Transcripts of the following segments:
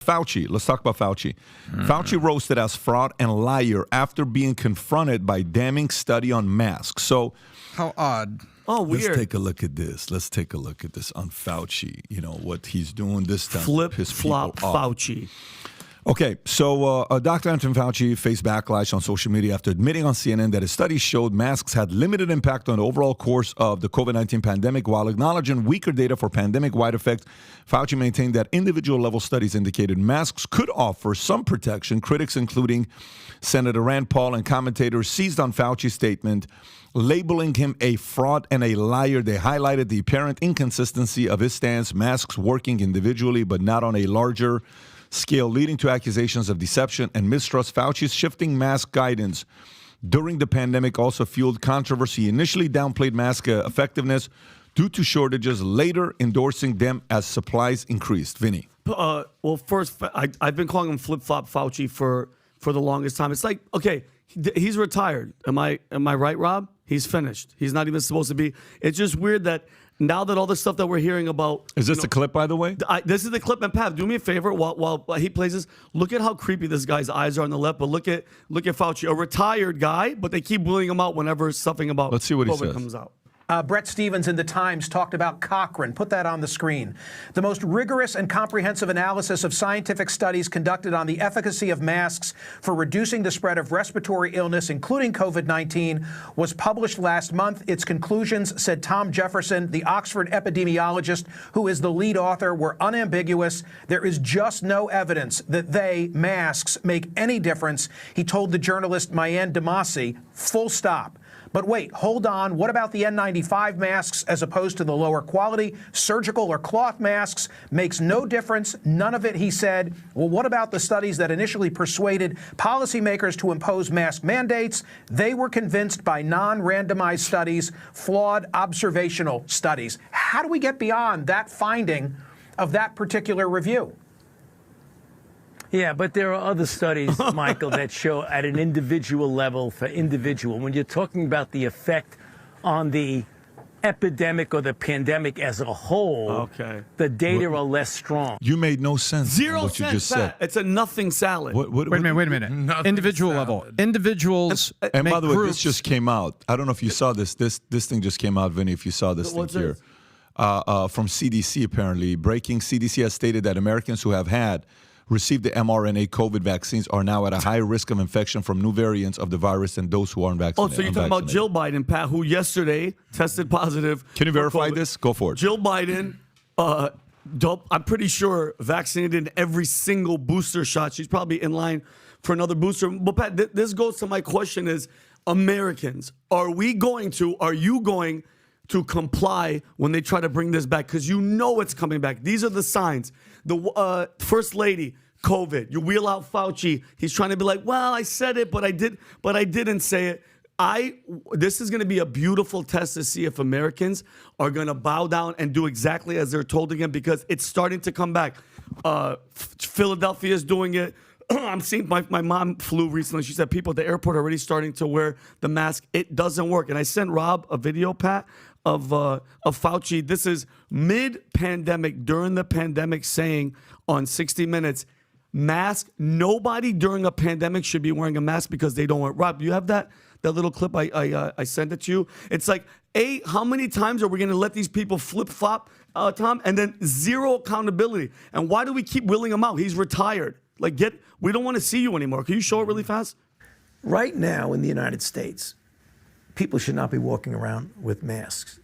Fauci, let's talk about Fauci. Fauci roasted as fraud and liar after being confronted by damning study on masks. So, how odd. Oh, weird. Let's take a look at this. Let's take a look at this on Fauci. You know, what he's doing this time. Flip-flop Fauci. Okay, so Dr. Anthony Fauci faced backlash on social media after admitting on CNN that his study showed masks had limited impact on the overall course of the COVID-19 pandemic. While acknowledging weaker data for pandemic-wide effect, Fauci maintained that individual-level studies indicated masks could offer some protection. Critics, including Senator Rand Paul and commentators, seized on Fauci's statement, labeling him a fraud and a liar. They highlighted the apparent inconsistency of his stance, masks working individually but not on a larger scale, leading to accusations of deception and mistrust. Fauci's shifting mask guidance during the pandemic also fueled controversy. He initially downplayed mask effectiveness due to shortages, later endorsing them as supplies increased. Vinny. Well, first, I've been calling him flip-flop Fauci for the longest time. It's like, okay, he's retired. Am I right, Rob? He's finished. He's not even supposed to be. It's just weird that now that all the stuff that we're hearing about... Is this the clip, by the way? This is the clip. And Pat, do me a favor while he plays this. Look at how creepy this guy's eyes are on the left. But look at Fauci, a retired guy, but they keep bullying him out whenever something about Let's see what he COVID says. comes out. Brett Stevens in The Times talked about Cochrane. Put that on the screen. The most rigorous and comprehensive analysis of scientific studies conducted on the efficacy of masks for reducing the spread of respiratory illness, including COVID-19, was published last month. Its conclusions, said Tom Jefferson, the Oxford epidemiologist who is the lead author, were unambiguous. There is just no evidence that masks, make any difference, he told the journalist Mayan Damasi, full stop. But wait, hold on. What about the N95 masks as opposed to the lower quality surgical or cloth masks? Makes no difference. None of it, he said. Well, what about the studies that initially persuaded policymakers to impose mask mandates? They were convinced by non-randomized studies, flawed observational studies. How do we get beyond that finding of that particular review? Yeah, but there are other studies, Michael, that show at an individual level for individual. When you're talking about the effect on the epidemic or the pandemic as a whole, the data are less strong. You made no sense. Zero what sense, you just Pat. said. It's a nothing salad. Wait a minute. Individual level. Individuals And make by the way, groups. this just came out. I don't know if you saw this. This thing just came out, Vinny, if you saw this thing What's here. From CDC, apparently. Breaking, CDC has stated that Americans who have received the mRNA COVID vaccines are now at a higher risk of infection from new variants of the virus than those who aren't vaccinated. Oh, so you're talking about Jill Biden, Pat, who yesterday tested positive. Can you verify for COVID. this? Go for it. Jill Biden, I'm pretty sure vaccinated in every single booster shot. She's probably in line for another booster. But Pat, this goes to my question is, Americans, are you going to comply when they try to bring this back? Because you know it's coming back. These are the signs. The First Lady, COVID. You wheel out Fauci. He's trying to be like, well, I said it, but I didn't say it. This is going to be a beautiful test to see if Americans are going to bow down and do exactly as they're told again, because it's starting to come back. Philadelphia is doing it. I'm seeing my mom flew recently. She said people at the airport are already starting to wear the mask. It doesn't work. And I sent Rob a video, Pat, of Fauci. This is mid-pandemic, during the pandemic, saying on 60 Minutes, mask. Nobody during a pandemic should be wearing a mask because they don't want. Rob, you have that little clip? I sent it to you. It's like, how many times are we going to let these people flip-flop, Tom? And then zero accountability. And why do we keep wheeling him out? He's retired. We don't want to see you anymore. Can you show it really fast? Right now in the United States, people should not be walking around with masks.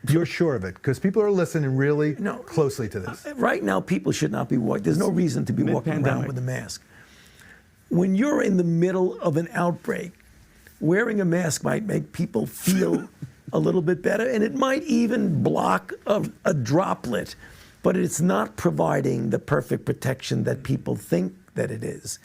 You're sure of it? Because people are listening really closely to this. Right now, people should not be walking. There's no reason to be walking around with a mask. When you're in the middle of an outbreak, wearing a mask might make people feel a little bit better, and it might even block a droplet, but it's not providing the perfect protection that people think that it is.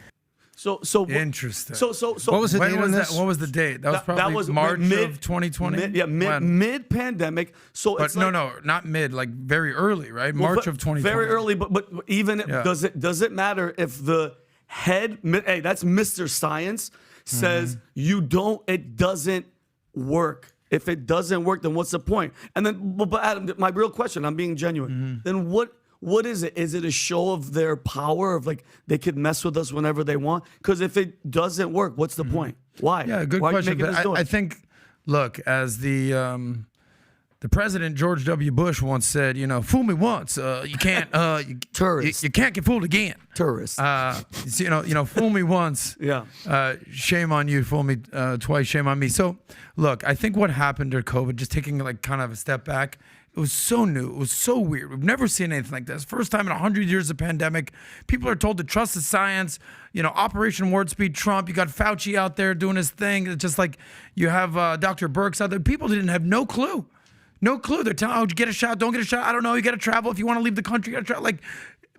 So interesting. So what was the date on this? What was the date? That was probably March of 2020. Mid pandemic. So but not mid, like very early, right? March of 2020. Very early, but even does it matter if the head? Hey, that's Mr. Science says it doesn't work. If it doesn't work, then what's the point? And then, but Adam, my real question, I'm being genuine. Then What is it? Is it a show of their power of like they could mess with us whenever they want? Because if it doesn't work, what's the point? Why? Yeah, good Why are you question. making us do But it? I think, look, as the president George W. Bush once said, you know, fool me once, you can't, Tourist. you can't get fooled again. Tourists. You know, fool me once. Yeah. Shame on you. Fool me twice. Shame on me. So, look, I think what happened during COVID, just taking like kind of a step back, it was so new. It was so weird. We've never seen anything like this. First time in 100 years of pandemic. People are told to trust the science. You know, Operation Warp Speed Trump. You got Fauci out there doing his thing. It's just like you have Dr. Birx out there. People didn't have no clue. No clue. They're telling, oh, get a shot, don't get a shot. I don't know. You got to travel. If you want to leave the country, you got to travel. Like,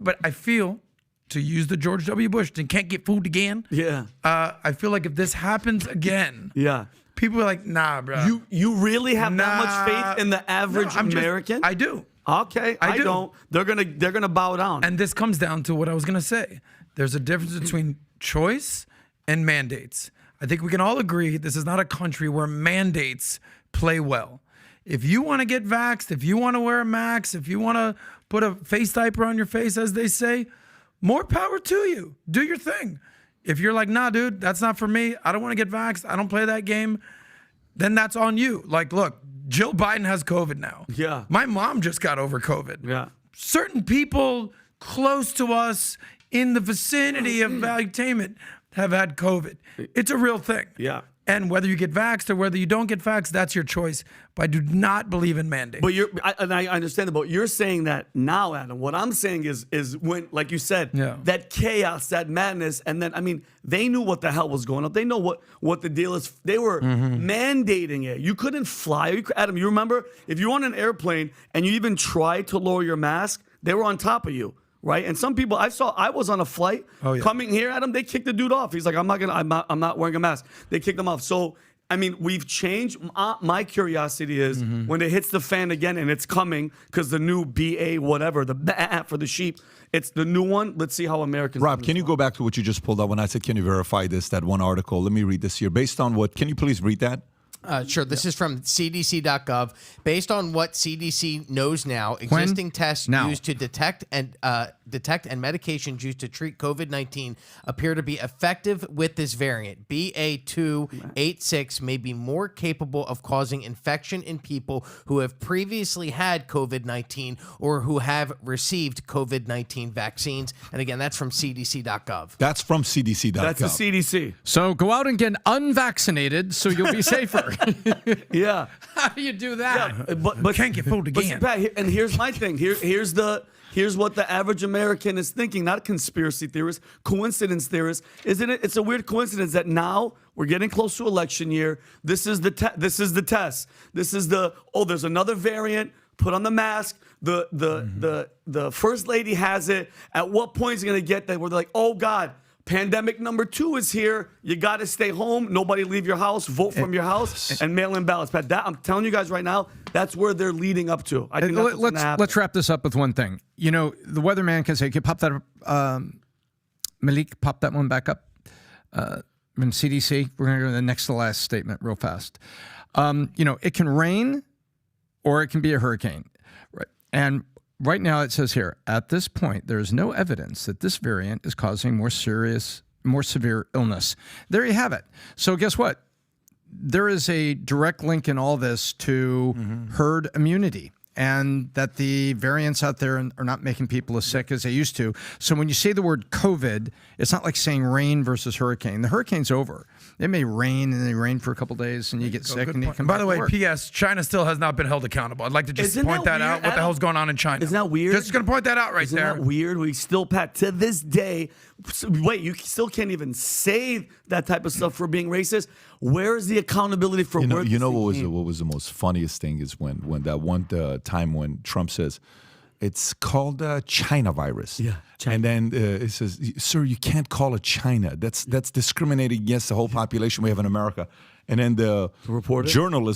but I feel, to use the George W. Bush, they can't get fooled again. Yeah. I feel like if this happens again, Yeah. people are like, nah, bro. You really have that much faith in the average American? I do. Okay, I do. don't. They're gonna bow down. And this comes down to what I was going to say. There's a difference between choice and mandates. I think we can all agree this is not a country where mandates play well. If you want to get vaxxed, if you want to wear a mask, if you want to put a face diaper on your face, as they say, more power to you. Do your thing. If you're like, nah, dude, that's not for me. I don't want to get vaxxed. I don't play that game. Then that's on you. Like, look, Jill Biden has COVID now. Yeah. My mom just got over COVID. Yeah. Certain people close to us in the vicinity of valuetainment have had COVID. It's a real thing. Yeah. And whether you get vaxxed or whether you don't get vaxxed, that's your choice. But I do not believe in mandates. But I understand that. But you're saying that now, Adam. What I'm saying is when, like you said, Yeah. that chaos, that madness, and then I mean, they knew what the hell was going on. They know what the deal is. They were mandating it. You couldn't fly. Adam, you remember if you're on an airplane and you even tried to lower your mask, they were on top of you. Right, and some people I was on a flight coming here, Adam. They kicked the dude off. He's like, I'm not wearing a mask. They kicked him off. So I mean, we've changed. My curiosity is when it hits the fan again, and it's coming because the new BA whatever, the BA for the sheep. It's the new one. Let's see how Americans. Rob, can you go back to what you just pulled up when I said, can you verify this? That one article. Let me read this here. Based on what? Can you please read that? Sure. This is from CDC.gov. Based on what CDC knows now, existing tests used to detect and medications used to treat COVID-19 appear to be effective with this variant. BA.2.86 may be more capable of causing infection in people who have previously had COVID-19 or who have received COVID-19 vaccines. And again, that's from CDC.gov. That's from CDC.gov. That's the CDC. So go out and get unvaccinated so you'll be safer. Yeah. How do you do that? Yeah, but can't get fooled again. But Pat, and here's my thing. Here's what the average American is thinking. Not conspiracy theorists, coincidence theorists. Isn't it? It's a weird coincidence that now we're getting close to election year. This is the test. This is the there's another variant. Put on the mask. The first lady has it. At what point is it going to get that where they're like, oh God, pandemic number 2 is here. You got to stay home. Nobody leave your house. Vote from your house and mail in ballots. Pat, I'm telling you guys right now, that's where they're leading up to. I think that's what's gonna happen. Let's wrap this up with one thing. You know, the weatherman can say, "Can you pop that Malik, pop that one back up." From CDC, we're going to go to the next to last statement real fast. You know, it can rain, or it can be a hurricane, right? And right now it says here, at this point, there is no evidence that this variant is causing more severe illness. There you have it. So guess what? There is a direct link in all this to herd immunity, and that the variants out there are not making people as sick as they used to. So when you say the word COVID, it's not like saying rain versus hurricane. The hurricane's over. It may rain, and they rain for a couple days, and you get sick, and you come By back the to way, work. P.S. China still has not been held accountable. I'd like to just point that out. What the hell's going on in China? Isn't that weird? Just going to point that out right there. Isn't that weird? We still, Pat, to this day, wait, you still can't even say that type of stuff for being racist. Where is the accountability for You know, where you know this what was the most funniest thing is when that one time when Trump says it's called China virus. Yeah, China. And then it says, "Sir, you can't call it China. That's discriminating against the whole population we have in America." And then the reporter?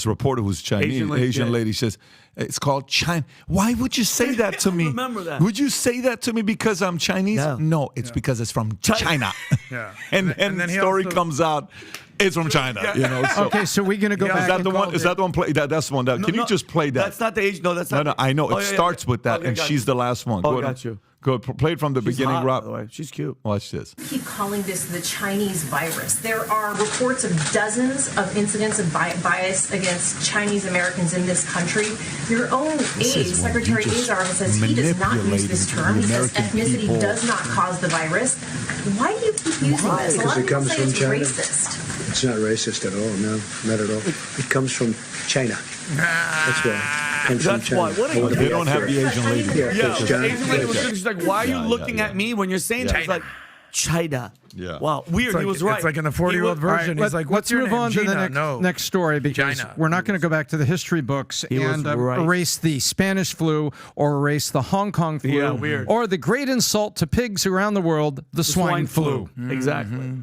reporter who's Chinese, Asian lady says, it's called China. Why would you say that to me? Remember that. Would you say that to me because I'm Chinese? Yeah. No, it's because it's from China. Yeah. and then the he story also- comes out, it's from China. You know. So. Okay, so we're gonna go Is back. that and the one? call Is it- that the one? That's the one. Can you just play that? That's not the age. No, that's not. No, I know. Oh, It yeah, starts with that, Okay, and got she's you. the last one. Oh, Go ahead. got you. Go play it from the She's beginning, hot, Rob. by the way. She's cute. Watch this. Keep calling this the Chinese virus. There are reports of dozens of incidents of bias against Chinese Americans in this country. Your own aide, is when Secretary you just Azar, says he does not use this term. He says American ethnicity people. does not cause the virus. Why do you keep using this? A lot Because of it people comes say from it's China. racist. It's not racist at all. No, not at all. It comes from China. That's why. It comes from That's China. why. What are you They don't have the Asian lady. Yeah, Yeah, it's the China. Asian lady was good. She's like, why are you Yeah, looking yeah, at me when you're saying that? It's like, China. Yeah. Wow, weird. It's like, he was right. It's like in the He 40-year-old was- version. He's like, what's let's your move name? on to the Gina? next story because China. we're not going to go back to the history books was and right. erase the Spanish flu or erase the Hong Kong flu Yeah, weird. or the great insult to pigs around the world, the swine flu. Exactly.